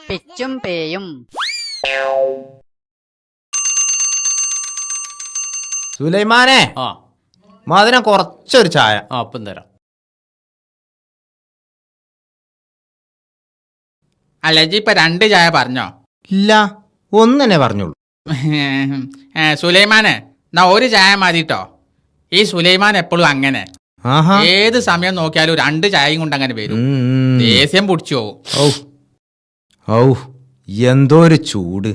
പിച്ചും പേയും. സുലൈമാനെ, ആ മധുരം കുറച്ചൊരു ചായ. അപ്പം തരാം. അല്ല ജി ഇപ്പൊ 2 ചായ പറഞ്ഞോ? ഇല്ല, ഒന്നെ പറഞ്ഞോളൂ. സുലൈമാനെ, എന്നാ 1 ചായ മതിട്ടോ. ഈ സുലൈമാൻ എപ്പോഴും അങ്ങനെ ആഹാ, ഏത് സമയം നോക്കിയാലും 2 ചായയും കൊണ്ട് അങ്ങനെ വരും. ദേഷ്യം പിടിച്ചു പോവും. ഔ എന്തോ ഒരു ചൂട്,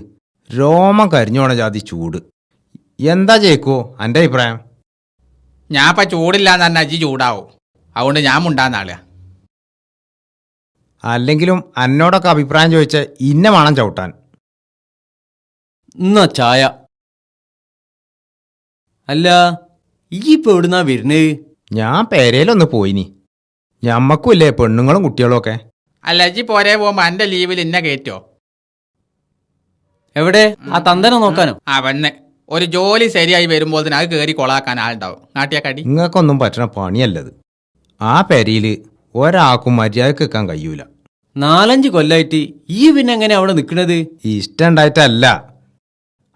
രോമം കരിഞ്ഞോണ ജാതി ചൂട്. എന്താ ചേക്കോ അന്റെ അഭിപ്രായം? ഞാൻ ഇപ്പൊ ചൂടില്ലാന്ന് പറഞ്ഞാൽ അജി ചൂടാവും. അതുകൊണ്ട് ഞാൻ മുണ്ടാന്നാള്. അല്ലെങ്കിലും എന്നോടൊക്കെ അഭിപ്രായം ചോദിച്ച ഇന്നെ വേണം ചവിട്ടാൻ. എന്നാ ചായ. അല്ല, ഈ ഇപ്പൊ എവിടുന്നാ വരുന്നേ? ഞാൻ പേരയിലൊന്ന് പോയിനി. ഞമ്മക്കും ഇല്ലേ പെണ്ണുങ്ങളും കുട്ടികളും ഒക്കെ. അല്ല അജി പോരെ പോകുമ്പോ എന്റെ ലീവിൽ ഇന്നെ കയറ്റോ? എവിടെ? ആ തന്തനെ നോക്കാനോ? വന്ന് ഒരു ജോലി ശരിയായി വരുമ്പോൾ അത് കയറി കൊളാക്കാൻ ആളുണ്ടാവും. നാട്ടിയാക്കടി നിങ്ങൾക്കൊന്നും പറ്റണ പണിയല്ലത്. ആ പെരയില് ഒരാൾക്കും മര്യാദക്ക് വെക്കാൻ കഴിയൂല. 4-5 കൊല്ലായിട്ട് ഈ പിന്നെ എങ്ങനെ അവിടെ നിക്കണത്? ഇഷ്ടണ്ടായിട്ടല്ല,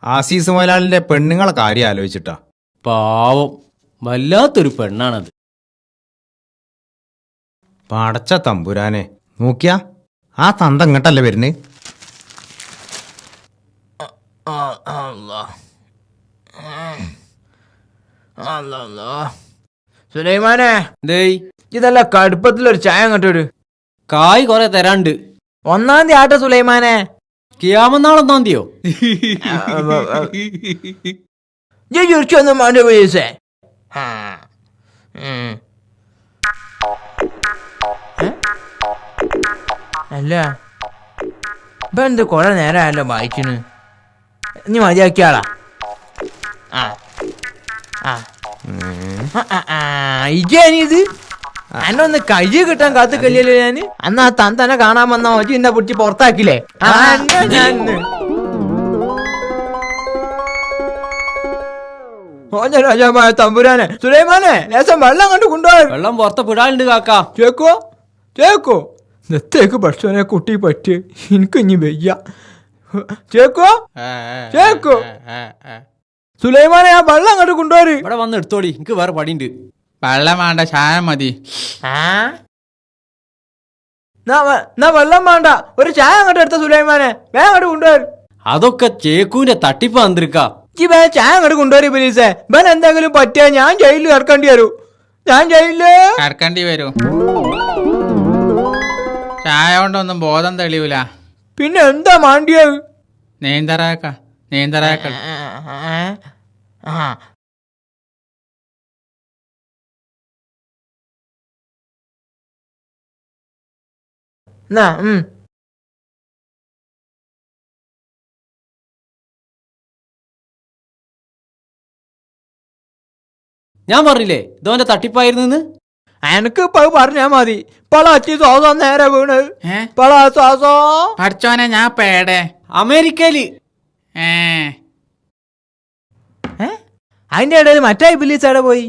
ആസീസ് മുതലാളിന്റെ പെണ്ണുങ്ങളെ കാര്യം ആലോചിച്ചിട്ടാ. പാവം, വല്ലാത്തൊരു പെണ്ണാണത്. പടച്ച തമ്പുരാനെ, നോക്കിയാ ആ തന്ത ഇങ്ങോട്ടല്ലേ വരുന്നേ. സുലൈമാനെ, ഡേയ്, ഇതല്ല കടുപ്പത്തിലൊരു ചായ അങ്ങോട്ടൊരു. കായ് കൊറേ തരാണ്ട്. 1-ാം തീയതി ആട്ടെ സുലൈമാനെ. കിയാമന്നാളെന്നാ തീയോ? ചുരുക്കൊന്നും വേണ്ട പൈസേ. അല്ല ഇപ്പൊ എന്ത് കൊറേ നേരമല്ലോ വായിക്കണ്. ഇനി മതിയാക്കിയാളാ. ഇജാനിത് അന്നൊന്ന് കഴി കിട്ടാൻ കാത്തു കല്യല്ലോ ഞാന്. അന്ന് ആ തന്തനെ കാണാൻ വന്ന മതി എന്നെ പിടിച്ച് പുറത്താക്കില്ലേ. രാജാമായ തമ്പുരാനെ, സുലൈമാനെ ലേശം വെള്ളം കണ്ടു കൊണ്ടുപോയി. വെള്ളം പുറത്ത് പിടാനുണ്ട് കാക്കാ. ചേക്കോ ചേക്കോ, നെത്തേക്ക് ഭക്ഷണെ കുട്ടി പറ്റി എനിക്ക് ഇനി വയ്യ. ചേക്കോ ചേക്കോ, സുലൈമാനെ ആ വെള്ളം കണ്ടു കൊണ്ടുപോയി. ഇവിടെ വന്ന് എടുത്തോടി, എനിക്ക് വേറെ പണിയുണ്ട്. വെള്ളം വേണ്ട, ചായ മതി. വെള്ളം വേണ്ട, ഒരു ചായ അങ്ങോട്ട് എടുത്ത സുലൈമാനെ, വേഗം അങ്ങോട്ട് കൊണ്ടുപോയി. അതൊക്കെ ചേക്കൂന്റെ തട്ടിപ്പ് വന്നിരിക്കാ. വേ ചായ അങ്ങോട്ട് കൊണ്ടുപോയി പോലീസേ. ഇവൻ എന്തെങ്കിലും പറ്റിയാ ഞാൻ ജയിലിൽ ഇറക്കേണ്ടി വരൂ. ഞാൻ ജയിലില് ഇറക്കേണ്ടി വരൂ. ചായ കൊണ്ടൊന്നും ബോധം തെളിയൂല. പിന്നെ എന്താ മാണ്ടിയത്? നീന്തറാക്ക നീന്തറാക്ക. ഞാൻ പറഞ്ഞില്ലേ ഇതോന്റെ തട്ടിപ്പായിരുന്നു. എനക്ക് ഇപ്പൊ പറഞ്ഞാ മതി. പളാച്ചി ശ്വാസം നേരെ വീണ്. പളാ ശ്വാസോ പഠിച്ചോനെ, ഞാൻ പേടെ അമേരിക്കയില്. അതിന്റെ ഇടയിൽ മറ്റേ ബില്ലീസ് എവിടെ പോയി?